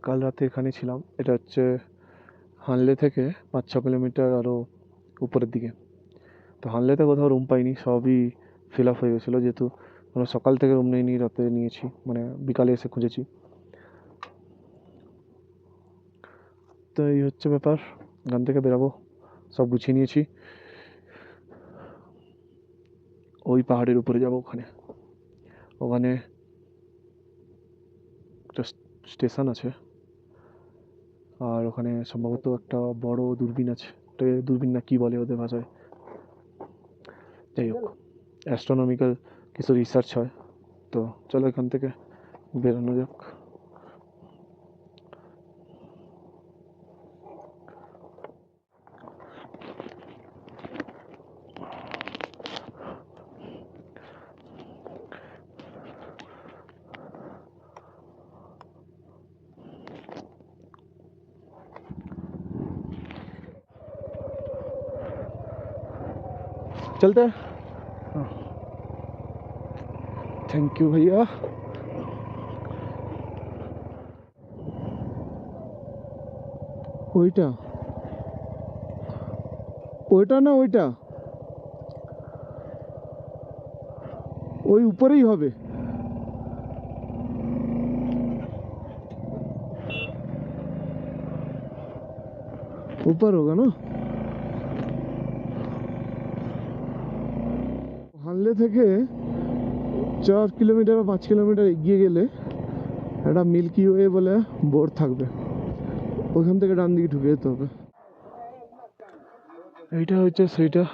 কাল রাতে এখানে ছিলাম। এটা হচ্ছে হানলে থেকে 5-6 কিলোমিটার আরও উপরের দিকে। তো হানলেতে কোথাও রুম পাইনি, সবই ফিল আপ হয়ে গেছিলো, যেহেতু আমরা সকাল থেকে রুম নিইনি, রাতে নিয়েছি, মানে বিকালে এসে খুঁজেছি। তো এই হচ্ছে ব্যাপার, এখান থেকে বেরাবো, সব গুছিয়ে নিয়েছি। ওই পাহাড়ের উপরে যাব, ওখানে ওখানে একটা স্টেশন আছে, আর ওখানে সম্ভবত একটা বড় দূরবীন আছে, দূরবীন না কি বলে ওদের ভাষায়, যাই হোক অ্যাস্ট্রোনমিক্যাল কিছু রিসার্চ হয়। তো চলো এখান থেকে বেরোনো যাক। चलते हैं। थैंक यू भैया। ওইটা ওইটা না, ওইটা ওই উপরেই হবে। ऊपर होगा ना। হানলে থেকে 4 কিলোমিটার বা 5 কিলোমিটার এগিয়ে গেলে একটা মিল্কি ওয়ে বলে বোর্ড থাকবে, ওখান থেকে ডান দিকে ঢুকে যেতে হবে। এইটা হচ্ছে সেইটা,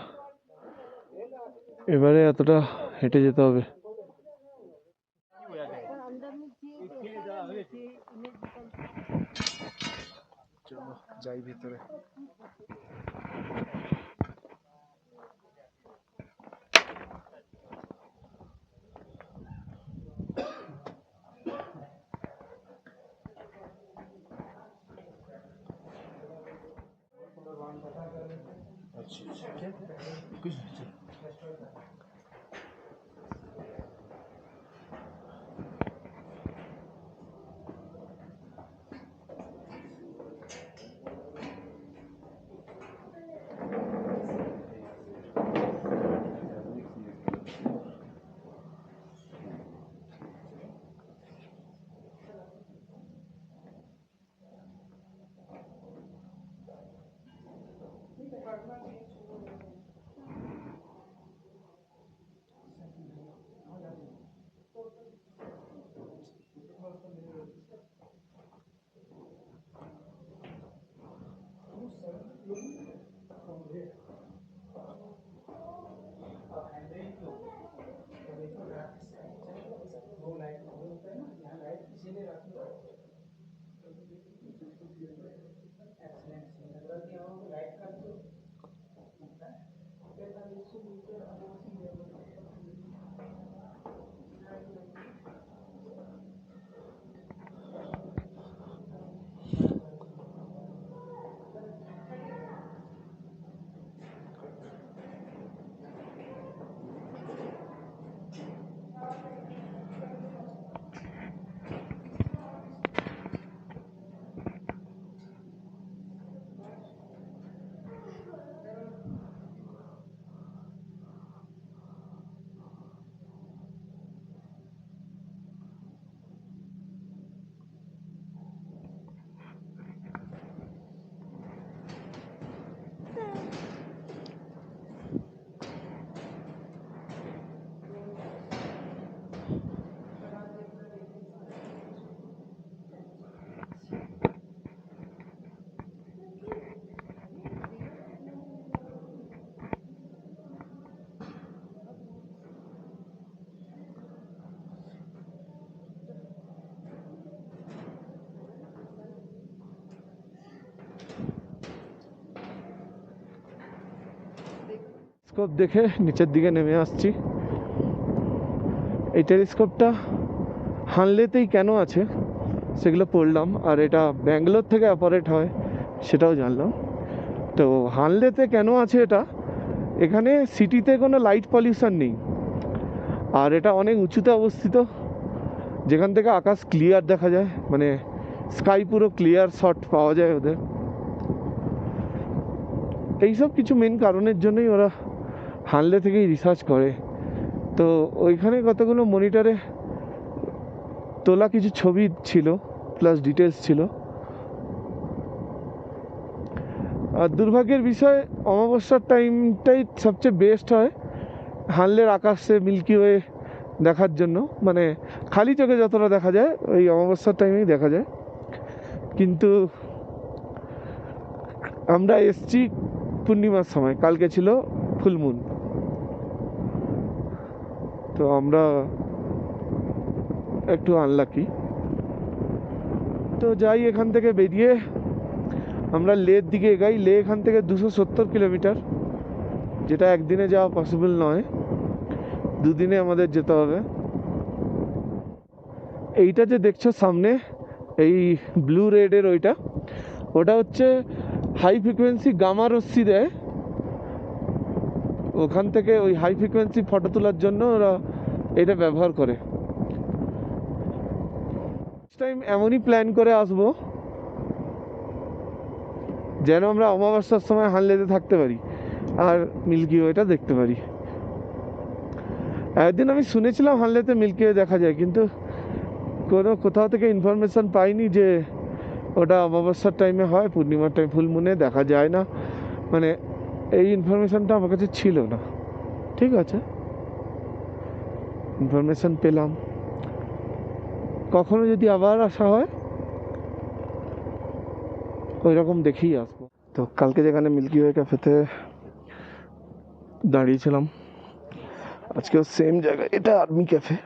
এবারে এতটা হেঁটে যেতে হবে। চলো যাই ভিতরে। টেলিস্কোপ দেখে নিচের দিকে নেমে আসছি। এই টেলিস্কোপটা হানলেতেই কেন আছে সেগুলো পড়লাম, আর এটা ব্যাঙ্গালোর থেকে অপারেট হয় সেটাও জানলাম। তো হানলেতে কেন আছে এটা, এখানে সিটিতে কোনো লাইট পলিউশন নেই, আর এটা অনেক উঁচুতে অবস্থিত, যেখান থেকে আকাশ ক্লিয়ার দেখা যায়, মানে স্কাই পুরো ক্লিয়ার শট পাওয়া যায় ওদের। এইসব কিছু মেন কারণের জন্যই ওরা হানলে থেকেই রিসার্চ করে। তো ওইখানে কতগুলো মনিটরে তোলা কিছু ছবি ছিল, প্লাস ডিটেলস ছিল। আর দুর্ভাগ্যের বিষয় অমাবস্যার টাইমটাই সবচেয়ে বেস্ট হয় হানলের আকাশে মিল্কি ওয়ে দেখার জন্য, মানে খালি চোখে যতটা দেখা যায় ওই অমাবস্যার টাইমেই দেখা যায়। কিন্তু আমরা এসছি পূর্ণিমার সময়, কালকে ছিল ফুলমুন, তো আমরা একটু আনলাকি। তো যাই, এখান থেকে বেরিয়ে আমরা লের দিকে এগাই। লে এখান থেকে 270 কিলোমিটার, যেটা একদিনে যাওয়া পসিবল নয়, দুদিনে আমাদের যেতে হবে। এইটা যে দেখছো সামনে, এই ব্লু রেডের ওটা হচ্ছে হাই ফ্রিকোয়েন্সি গামা রশ্মি দেয়। ওখান থেকে ওই হাই ফ্রিকোয়েন্সি ফটো তোলার জন্য ওরা এটা ব্যবহার করে। টাইম এমনই প্ল্যান করে আসবো যেন আমরা অমাবস্যার সময় হানলেতে থাকতে পারি আর মিল্কি ওয়েটা দেখতে পারি। একদিন আমি শুনেছিলাম হানলেতে মিল্কি ওয়ে দেখা যায়, কিন্তু কোথাও থেকে ইনফরমেশন পাইনি যে ওটা অমাবস্যার টাইমে হয়, পূর্ণিমার টাইম ফুল মুনে দেখা যায় না, মানে এই ইনফরমেশনটা আমার কাছে ছিল না। ঠিক আছে, ইনফরমেশন পেলাম, কখনো যদি আবার আসা হয় ওই রকম দেখেই আসবো। তো কালকে যেখানে মিল্কি ওয়ে ক্যাফেতে দাঁড়িয়েছিলাম, আজকেও সেম জায়গায়, এটা আর্মি ক্যাফে।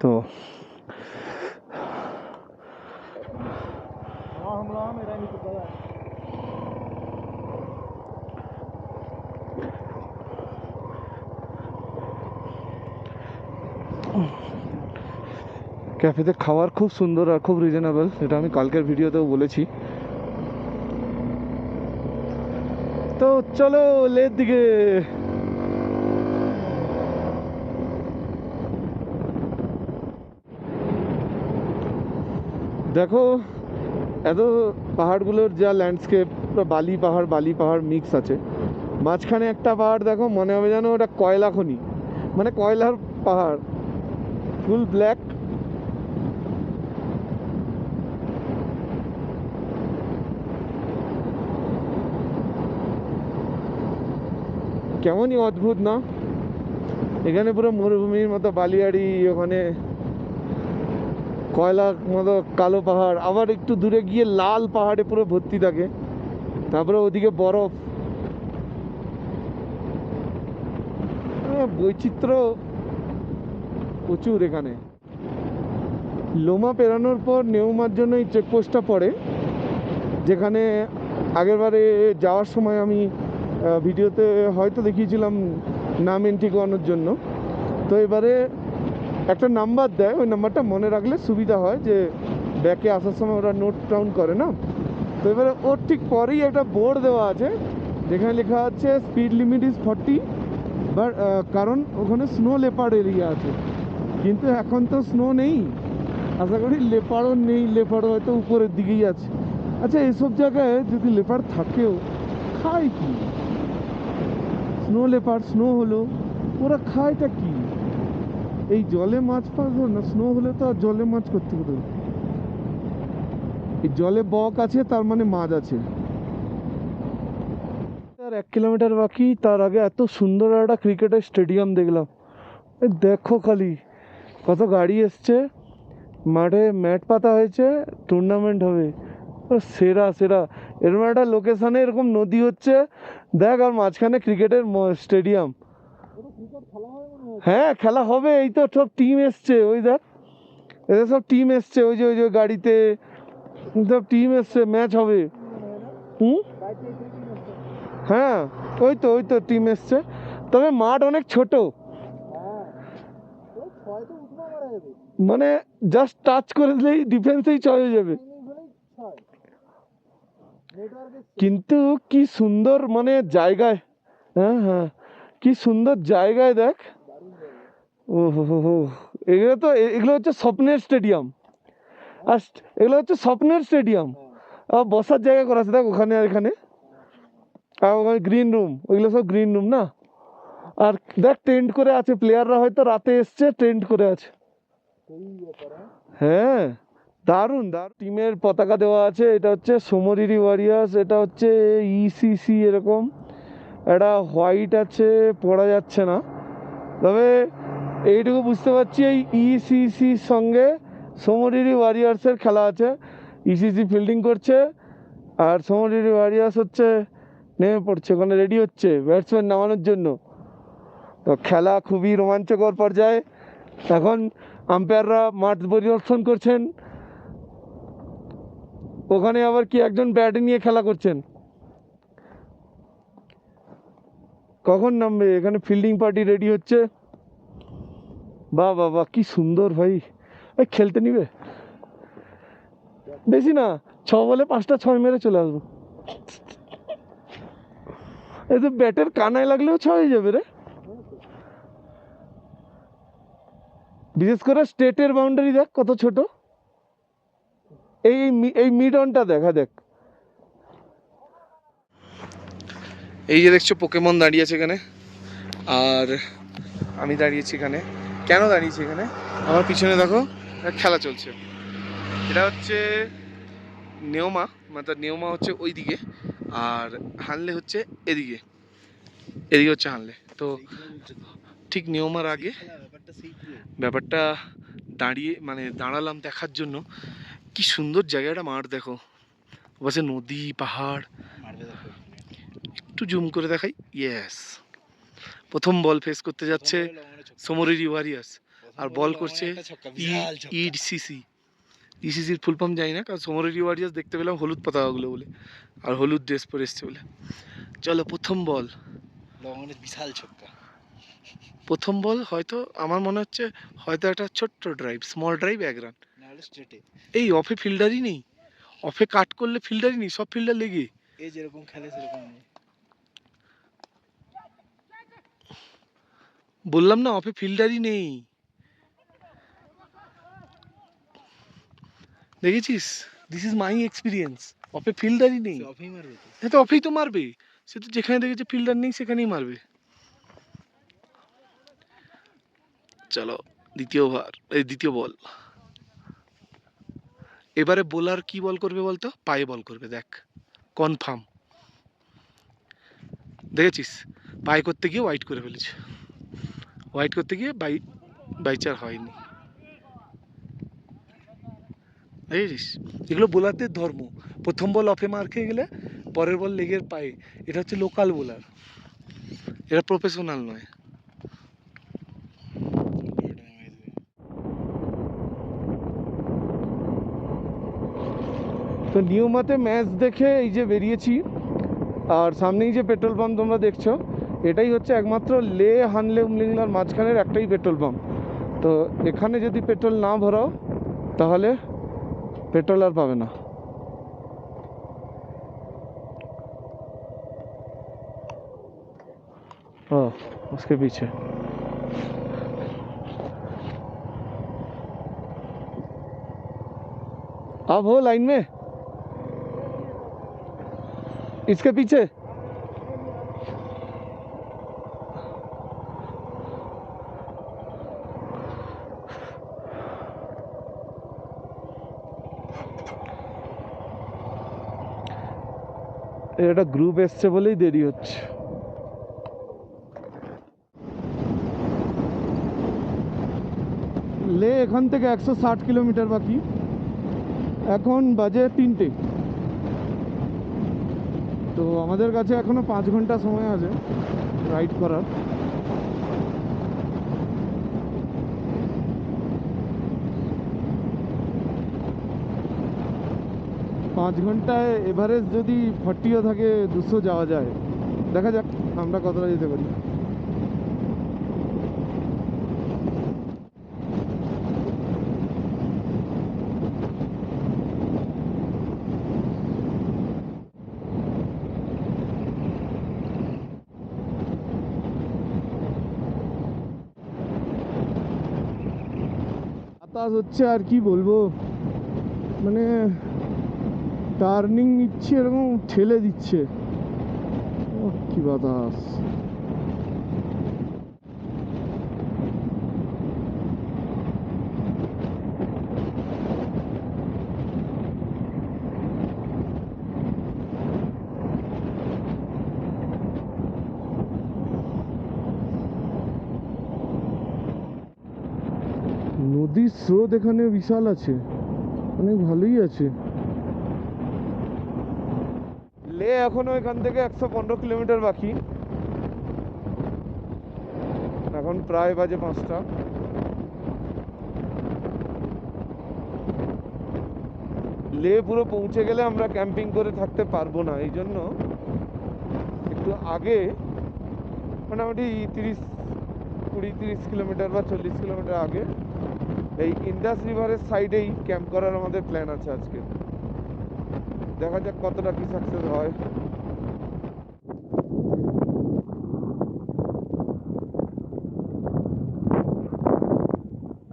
তো ক্যাফেতে খাবার খুব সুন্দর আর খুব রিজনেবল, এটা আমি কালকের ভিডিওতেও বলেছি। তো চলো লের দিকে। দেখো এত পাহাড়গুলোর যা ল্যান্ডস্কেপ, বালি পাহাড় মিক্স আছে। মাঝখানে একটা পাহাড় দেখো, মনে হবে যেন ওটা কয়লা খনি, মানে কয়লার পাহাড়, ফুল ব্ল্যাক। কেমনই অদ্ভুত না, এখানে পুরো মরুভূমির মতো বালিয়াড়ি, ওখানে কয়লার মতো কালো পাহাড়, আবার একটু দূরে গিয়ে লাল পাহাড়ে পুরো ভর্তি থাকে, তারপরে ওদিকে বরফ। বৈচিত্র্য প্রচুর এখানে। লোমা পেরানোর পর নেউমার জন্য এই চেকপোস্টটা পড়ে, যেখানে আগেরবারে যাওয়ার সময় আমি ভিডিওতে হয়তো দেখিয়েছিলাম নাম এন্ট্রি করানোর জন্য। তো এবারে একটা নাম্বার দেয়, ওই নাম্বারটা মনে রাখলে সুবিধা হয়, যে ব্যাকে আসার সময় ওরা নোট ডাউন করে না। তো এবারে ওর ঠিক পরেই একটা বোর্ড দেওয়া আছে যেখানে লেখা আছে স্পিড লিমিট ইজ 40, বাট কারণ ওখানে স্নো লেপার্ড এরিয়া আছে, কিন্তু এখন তো স্নো নেই, আশা করি লেপার্ডও নেই, লেপার্ড হয়তো উপরের দিকেই আছে। আচ্ছা, এইসব জায়গায় যদি লেপার্ড থাকেও খায় কি? স্নো লেপার্ড, স্নো হলো, ওরা খায়টা কি? এই জলে মাছ পাবো না, স্নো হলে তো আর জলে মাছ করতে পারবে। এই জলে বক আছে, তার মানে মাছ আছে। আর 1 কিলোমিটার বাকি, তার আগে এত সুন্দর একটা ক্রিকেটের স্টেডিয়াম দেখলাম। দেখো খালি কত গাড়ি এসছে, মাঠে ম্যাট পাতা হয়েছে, টুর্নামেন্ট হবে। সেরা সেরা, এরকম একটা লোকেশনে এরকম নদী হচ্ছে দেখ, আর মাঝখানে ক্রিকেটের স্টেডিয়াম। হ্যাঁ, খেলা হবে, এই তো সব টিম এসছে, ওই দেখ এদের সব টিম এসছে, ওই যে গাড়িতে সব টিম এসছে, ম্যাচ হবে। হুম, হ্যাঁ, ওই তো টিম এসছে, তবে মাঠ অনেক ছোট, মানে জাস্ট টাচ করে দিলেই ডিফেন্সেই চলে যাবে। কিন্তু কি সুন্দর মানে জায়গায়, হ্যাঁ হ্যাঁ, কি সুন্দর জায়গায় দেখ। ও হো হো হো, এগুলো হচ্ছে স্বপ্নের স্টেডিয়াম। আর এগুলো হচ্ছে স্বপ্নের স্টেডিয়াম। বসার জায়গা করা আছে দেখ ওখানে আর এখানে, আর ওখানে গ্রিন রুম, ওইগুলো সব গ্রিন রুম না। আর দেখ টেন্ট করে আছে, প্লেয়াররা হয়তো রাতে এসছে টেন্ট করে আছে। হ্যাঁ দারুণ দারুণ। টিমের পতাকা দেওয়া আছে, এটা হচ্ছে সোমরিরি ওয়ারিয়ার্স, এটা হচ্ছে ইসিসি এরকম। এটা হোয়াইট আছে, পড়া যাচ্ছে না, তবে এইটুকু বুঝতে পারছি এই ইসিসির সঙ্গে সোমরিরি ওয়ারিয়ার্সের খেলা আছে। ইসিসি ফিল্ডিং করছে আর সোমরিরি ওয়ারিয়ার্স হচ্ছে নেমে পড়ছে, ওখানে রেডি হচ্ছে ব্যাটসম্যান নামানোর জন্য। তো খেলা খুবই রোমাঞ্চকর পর্যায়ে। এখন আম্পায়াররা মাঠ পরিদর্শন করছেন, ওখানে আবার কি একজন ব্যাট নিয়ে খেলা করছেন। কখন নামবে? এখানে ফিল্ডিং পার্টি রেডি হচ্ছে। বাহ বাহ বাহ, কি সুন্দর ভাই। ওই খেলতে নিবে বেশি না, 6 বলে 5টা 6 মেরে চলে আসবো। এই তো ব্যাটের কানায় লাগলেও 6 হয়ে যাবে রে। বিশেষ করে স্টেটের বাউন্ডারি দেখ কত ছোট। এই এই মিড অনটা দেখা দেখ। এই যে দেখছো পোকেমন দাঁড়িয়ে আছে এখানে, আর আমি দাঁড়িয়েছি এখানে। কেন দাঁড়িয়েছি এখানে? আমার পিছনে দেখো খেলা চলছে। এটা হচ্ছে নেওমা, মানে নেওমা হচ্ছে ওই দিকে, আর হানলে হচ্ছে এদিকে, এদিকে হচ্ছে হানলে। তো ঠিক নেওমার আগে ব্যাপারটা দাঁড়িয়ে মানে দাঁড়ালাম দেখার জন্য। কি সুন্দর জায়গাটা, মাঠ দেখো, পাশে নদী পাহাড়। একটু জুম করে দেখাই। ইয়েস, প্রথম বল ফেস করতে যাচ্ছে সোমরিরি ওয়ারিয়ার্স, আর বল করছে ইসিসি। ইসিসির ফুল ফর্ম জানি না, কারণ সোমরিরি ওয়ারিয়ার্স দেখতে পেলাম হলুদ পতাকাগুলো বলে, আর হলুদ ড্রেস পরে এসছে বলে। চলো প্রথম বল, বিশাল ছক্কা। প্রথম বল হয়তো আমার মনে হচ্ছে হয়তো একটা ছোট্ট ড্রাইভ, স্মল ড্রাইভ, 1 রান। এই অফে ফিল্ডারই নেই, অফে কাট করলে ফিল্ডারই নেই, সব ফিল্ডার লেগে। এই যেরকম খেলে সেরকম বললাম না, অফে ফিল্ডারই নেই, দেখেছিস? This is my experience. অফে ফিল্ডারই নেই, হ্যাঁ তো অফেই তো মারবে, সে তো যেখানে দেখেছে ফিল্ডার নেই সেখানেই মারবে। চলো দ্বিতীয় ওভার, এই দ্বিতীয় বল। এবারে বোলার কি বল করবে বলতো? পায়ে বল করবে, দেখ কনফার্ম। দেখেছিস পায়ে করতে গিয়ে হোয়াইট করে ফেলেছে, হোয়াইট করতে গিয়ে বাইচার হয়নি। বুঝেছিস, এগুলো বোলারদের ধর্ম। প্রথম বল অফে মার খেয়ে গেলে পরের বল লেগের পায়ে, এটা হচ্ছে লোকাল বোলার, এটা প্রফেশনাল নয়। তো নিয়মতে ম্যাচ দেখে এই যে বেরিয়েছি, আর সামনেই যে পেট্রোল পাম্প তোমরা দেখছো, এটাই হচ্ছে একমাত্র লে হানলে উমলিংলার মাঝখানের একটাই পেট্রোল পাম্প। তো এখানে যদি পেট্রোল না ভরাও তাহলে পেট্রোল আর পাবে না। ও उसके पीछे अब हो लाइन में, इसके पीछे। এটা গ্রুপ এসছে বলেই দেরি হচ্ছে। লে এখান থেকে 160 কিলোমিটার বাকি, এখন বাজে 3টে। তো আমাদের কাছে এখনো 5 ঘন্টা সময় আছে রাইড করার। পাঁচ ঘন্টায় এভারেজ যদি 40ও থাকে 200 যাওয়া যায়। দেখা যাক আমরা কতটা যেতে পারি। বাতাস হচ্ছে আর কি বলবো, মানে টার্নিং নিচ্ছে এরকম ঠেলে দিচ্ছে, কি বাতাস। নদীর স্রোত এখানে বিশাল আছে, অনেক ভালোই আছে। লে এখনো এখান থেকে 115 কিলোমিটার বাকি। এখন প্রায় বাজে 5টা। লে পুরো পৌঁছে গেলে আমরা ক্যাম্পিং করে থাকতে পারবো না, এই জন্য একটু আগে মোটামুটি 30 কিলোমিটার বা 40 কিলোমিটার আগে এই ইন্দাস রিভারের সাইডেই ক্যাম্প করার আমাদের প্ল্যান আছে আজকে। দেখা যাক কতটা কি সাকসেস হয়।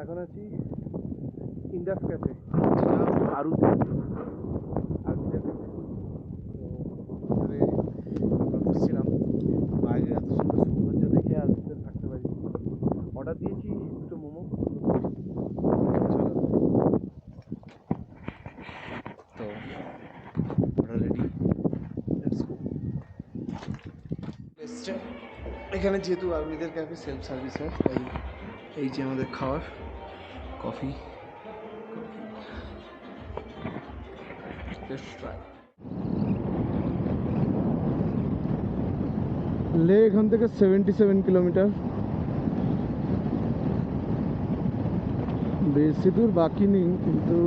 এখন আছি ইন্দাস ক্যাফে, যেটা আরুতে আরুতে বসছিলাম, বাইরে এত সুন্দর সৌন্দর্য দেখে আর ভিতরে থাকতে পারি। অর্ডার দিয়েছি 2টো মোমো। তো অর্ডার রেডি, লেটস গো। এসছে এখানে, যেহেতু আর্মিদের ক্যাফে সেলফ সার্ভিস হয়, তাই এই যে আমাদের খাওয়ার কফি। লে এখান থেকে 77 কিলোমিটার, বেশি দূর বাকি নেই, কিন্তু